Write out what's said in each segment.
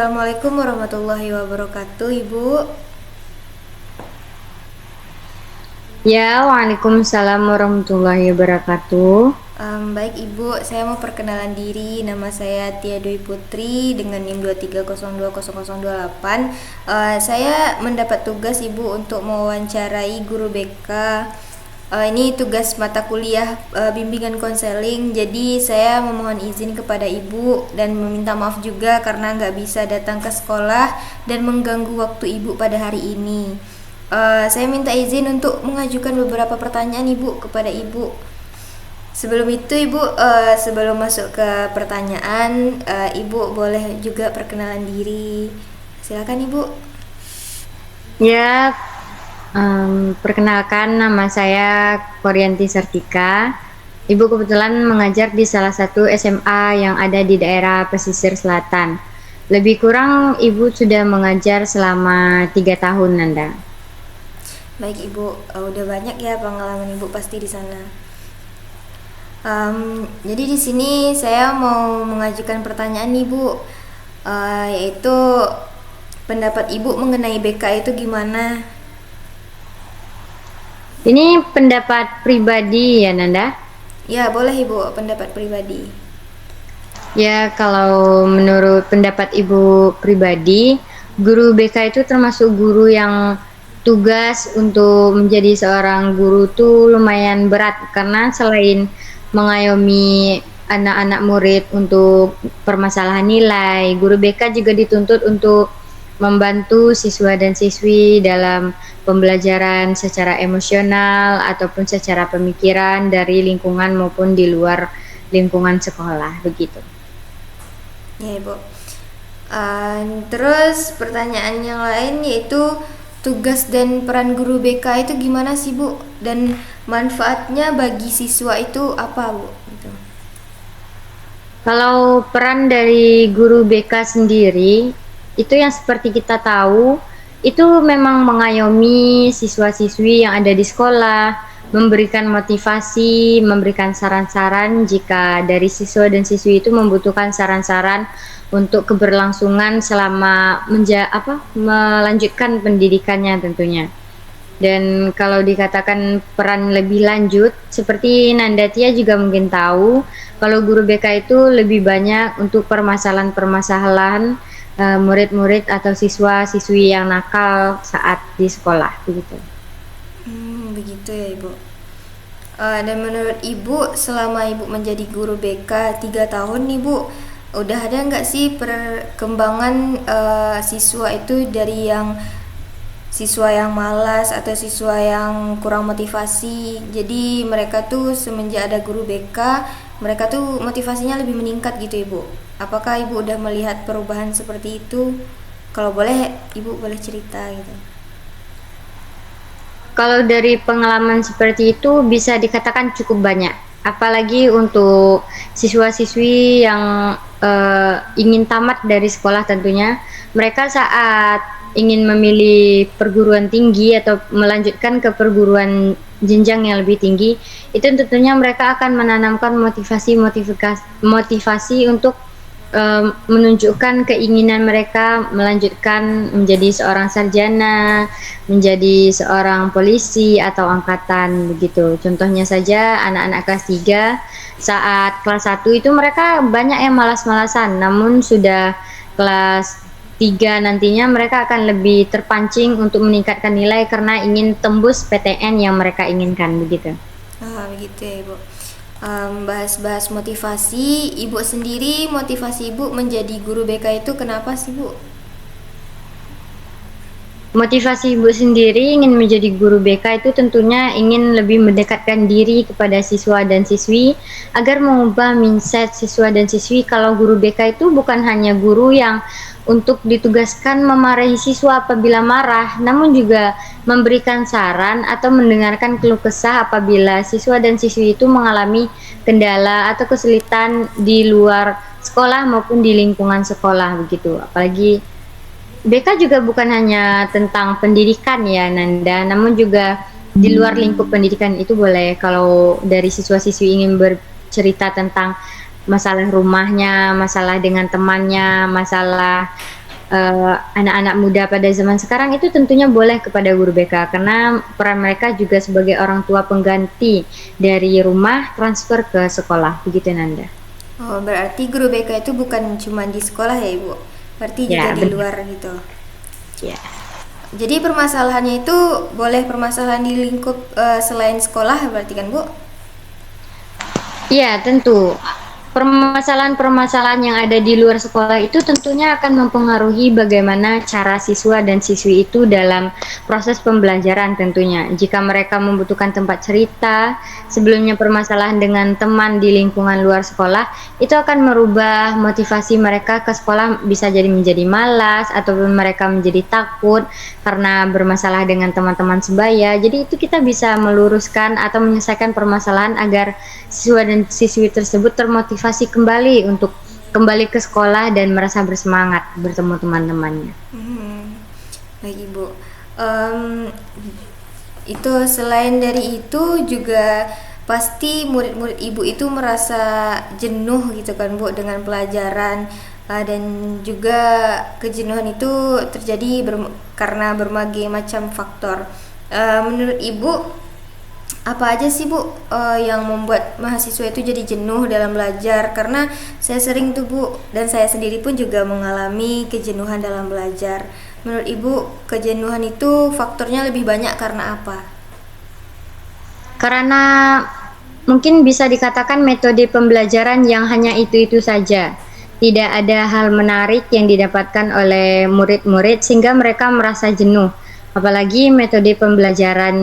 Assalamualaikum warahmatullahi wabarakatuh, Ibu. Ya, Waalaikumsalam warahmatullahi wabarakatuh. Baik Ibu, saya mau perkenalan diri. Nama saya Tia Dwi Putri dengan NIM 230200028. Saya mendapat tugas Ibu untuk mewawancarai guru BK. Ini tugas mata kuliah bimbingan konseling. Jadi saya memohon izin kepada Ibu dan meminta maaf juga karena nggak bisa datang ke sekolah dan mengganggu waktu Ibu pada hari ini. Saya minta izin untuk mengajukan beberapa pertanyaan Ibu kepada Ibu. Sebelum itu Ibu, sebelum masuk ke pertanyaan, Ibu boleh juga perkenalan diri. Silakan Ibu. Ya, perkenalkan nama saya Koryanti Sartika. Ibu kebetulan mengajar di salah satu SMA yang ada di daerah pesisir selatan. Lebih kurang Ibu sudah mengajar selama 3 tahun, Nanda. Baik Ibu, udah banyak ya pengalaman Ibu pasti di sana. Jadi di sini saya mau mengajukan pertanyaan nih Bu, yaitu pendapat Ibu mengenai BK itu gimana? Ini pendapat pribadi ya, Nanda? Ya boleh Ibu, pendapat pribadi. Ya, kalau menurut pendapat Ibu pribadi, guru BK itu termasuk guru yang tugas untuk menjadi seorang guru tuh lumayan berat karena selain mengayomi anak-anak murid untuk permasalahan nilai, guru BK juga dituntut untuk membantu siswa dan siswi dalam pembelajaran secara emosional ataupun secara pemikiran dari lingkungan maupun di luar lingkungan sekolah, begitu. Ya Ibu. Terus pertanyaan yang lain yaitu tugas dan peran guru BK itu gimana sih Bu? Dan manfaatnya bagi siswa itu apa Bu? Gitu. Kalau peran dari guru BK sendiri, itu yang seperti kita tahu, itu memang mengayomi siswa-siswi yang ada di sekolah, memberikan motivasi, memberikan saran-saran jika dari siswa dan siswi itu membutuhkan saran-saran untuk keberlangsungan selama melanjutkan pendidikannya tentunya. Dan kalau dikatakan peran lebih lanjut, seperti Nandatia juga mungkin tahu, kalau guru BK itu lebih banyak untuk permasalahan-permasalahan murid-murid atau siswa-siswi yang nakal saat di sekolah, begitu. Begitu ya Ibu. Dan menurut Ibu selama Ibu menjadi guru BK 3 tahun nih Bu, udah ada nggak sih perkembangan siswa itu dari yang siswa yang malas atau siswa yang kurang motivasi? Jadi mereka tuh semenjak ada guru BK, mereka tuh motivasinya lebih meningkat gitu Ibu. Apakah Ibu udah melihat perubahan seperti itu? Kalau boleh Ibu boleh cerita gitu. Kalau dari pengalaman seperti itu bisa dikatakan cukup banyak, apalagi untuk siswa-siswi yang ingin tamat dari sekolah tentunya. Mereka saat ingin memilih perguruan tinggi atau melanjutkan ke perguruan jenjang yang lebih tinggi, itu tentunya mereka akan menanamkan motivasi untuk menunjukkan keinginan mereka melanjutkan menjadi seorang sarjana, menjadi seorang polisi atau angkatan, begitu. Contohnya saja anak-anak kelas 3 saat kelas 1 itu mereka banyak yang malas-malasan, namun sudah kelas 3 nantinya mereka akan lebih terpancing untuk meningkatkan nilai karena ingin tembus PTN yang mereka inginkan, begitu. Begitu ya Ibu. Bahas-bahas motivasi, Ibu sendiri motivasi Ibu menjadi guru BK itu kenapa sih Bu? Motivasi Ibu sendiri ingin menjadi guru BK itu tentunya ingin lebih mendekatkan diri kepada siswa dan siswi agar mengubah mindset siswa dan siswi kalau guru BK itu bukan hanya guru yang untuk ditugaskan memarahi siswa apabila marah, namun juga memberikan saran atau mendengarkan keluh kesah apabila siswa dan siswi itu mengalami kendala atau kesulitan di luar sekolah maupun di lingkungan sekolah, begitu. Apalagi BK juga bukan hanya tentang pendidikan ya Nanda, namun juga di luar lingkup pendidikan itu boleh. Kalau dari siswa-siswi ingin bercerita tentang masalah rumahnya, masalah dengan temannya, masalah anak-anak muda pada zaman sekarang itu tentunya boleh kepada guru BK karena peran mereka juga sebagai orang tua pengganti dari rumah transfer ke sekolah, begitu Nanda. Oh, berarti guru BK itu bukan cuma di sekolah ya, Ibu? Berarti juga Ya, di benar. luar gitu. Ya. Jadi permasalahannya itu boleh permasalahan di lingkup selain sekolah berarti kan, Bu? Iya, tentu. Permasalahan-permasalahan yang ada di luar sekolah itu tentunya akan mempengaruhi bagaimana cara siswa dan siswi itu dalam proses pembelajaran tentunya. Jika mereka membutuhkan tempat cerita, sebelumnya permasalahan dengan teman di lingkungan luar sekolah, itu akan merubah motivasi mereka ke sekolah bisa jadi menjadi malas ataupun mereka menjadi takut karena bermasalah dengan teman-teman sebaya. Jadi itu kita bisa meluruskan atau menyelesaikan permasalahan agar siswa dan siswi tersebut termotivasi kembali untuk kembali ke sekolah dan merasa bersemangat bertemu teman-temannya. Hmm, baik Ibu. Em, itu selain dari itu juga pasti murid-murid Ibu itu merasa jenuh gitu kan, Bu, dengan pelajaran. Dan juga kejenuhan itu terjadi karena berbagai macam faktor. Menurut Ibu, apa aja sih, Bu, yang membuat mahasiswa itu jadi jenuh dalam belajar? Karena saya sering tuh, Bu, dan saya sendiri pun juga mengalami kejenuhan dalam belajar. Menurut Ibu, kejenuhan itu faktornya lebih banyak karena apa? Karena mungkin bisa dikatakan metode pembelajaran yang hanya itu-itu saja. Tidak ada hal menarik yang didapatkan oleh murid-murid sehingga mereka merasa jenuh. Apalagi metode pembelajaran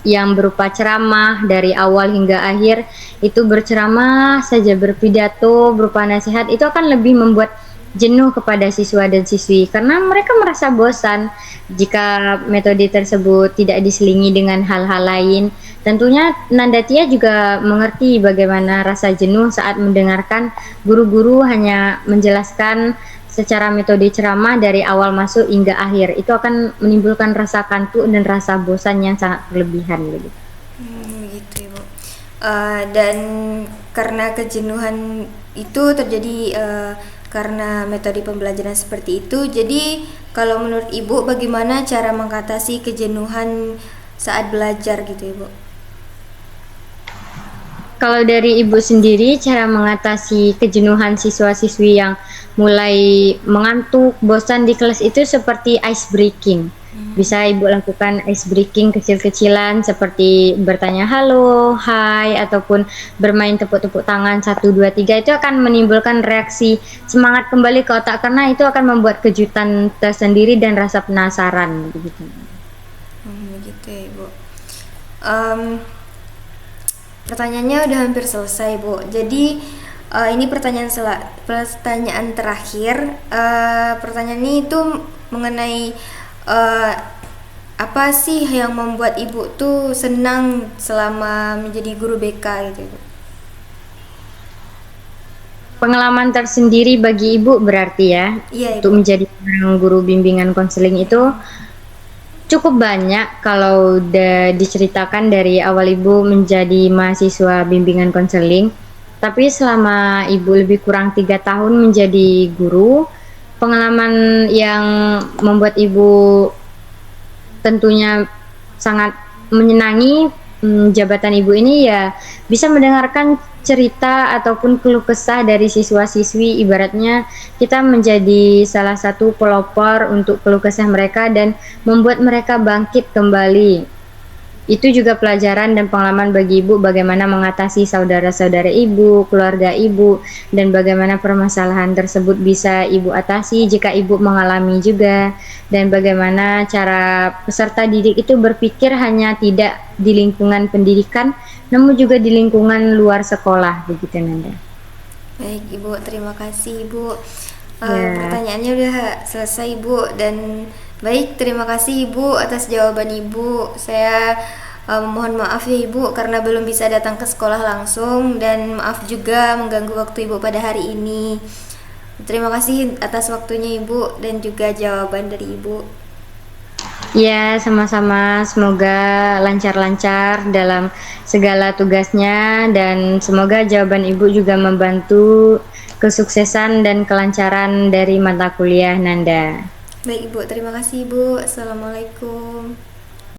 yang berupa ceramah dari awal hingga akhir, itu berceramah saja, berpidato, berupa nasihat, itu akan lebih membuat jenuh kepada siswa dan siswi karena mereka merasa bosan jika metode tersebut tidak diselingi dengan hal-hal lain. Tentunya Nandatia juga mengerti bagaimana rasa jenuh saat mendengarkan guru-guru hanya menjelaskan secara metode ceramah dari awal masuk hingga akhir. Itu akan menimbulkan rasa kantuk dan rasa bosan yang sangat berlebihan begitu. Gitu, Ibu. Dan karena kejenuhan itu terjadi karena metode pembelajaran seperti itu. Jadi, kalau menurut Ibu, bagaimana cara mengatasi kejenuhan saat belajar gitu, Ibu? Kalau dari Ibu sendiri, cara mengatasi kejenuhan siswa-siswi yang mulai mengantuk, bosan di kelas itu seperti ice breaking. Bisa Ibu lakukan ice breaking kecil-kecilan seperti bertanya halo, hai, ataupun bermain tepuk-tepuk tangan 1, 2, 3 itu akan menimbulkan reaksi semangat kembali ke otak karena itu akan membuat kejutan tersendiri dan rasa penasaran begitu. Begitu ya, Ibu. Em, Pertanyaannya udah hampir selesai, Bu. Jadi ini pertanyaan terakhir. Pertanyaan ini itu mengenai eh, apa sih yang membuat Ibu tuh senang selama menjadi guru BK gitu, Ibu? Pengalaman tersendiri bagi Ibu berarti ya, Iya, Ibu. untuk menjadi seorang guru bimbingan konseling itu cukup banyak kalau udah diceritakan dari awal Ibu menjadi mahasiswa bimbingan konseling. Tapi selama Ibu lebih kurang 3 tahun menjadi guru, pengalaman yang membuat Ibu tentunya sangat menyenangi jabatan Ibu ini ya bisa mendengarkan cerita ataupun keluh kesah dari siswa-siswi, ibaratnya kita menjadi salah satu pelopor untuk keluh kesah mereka dan membuat mereka bangkit kembali. Itu juga pelajaran dan pengalaman bagi Ibu bagaimana mengatasi saudara-saudara Ibu, keluarga Ibu, dan bagaimana permasalahan tersebut bisa Ibu atasi jika Ibu mengalami juga, dan bagaimana cara peserta didik itu berpikir hanya tidak di lingkungan pendidikan, namun juga di lingkungan luar sekolah, begitu Nanda. Baik, Ibu. Terima kasih, Ibu. Ya. Pertanyaannya udah selesai, Ibu, dan baik, terima kasih Ibu atas jawaban Ibu. Saya mohon maaf ya Ibu karena belum bisa datang ke sekolah langsung, dan maaf juga mengganggu waktu Ibu pada hari ini. Terima kasih atas waktunya Ibu dan juga jawaban dari Ibu. Ya, sama-sama. Semoga lancar-lancar dalam segala tugasnya dan semoga jawaban Ibu juga membantu kesuksesan dan kelancaran dari mata kuliah Nanda. Baik Ibu, terima kasih Ibu. Assalamualaikum.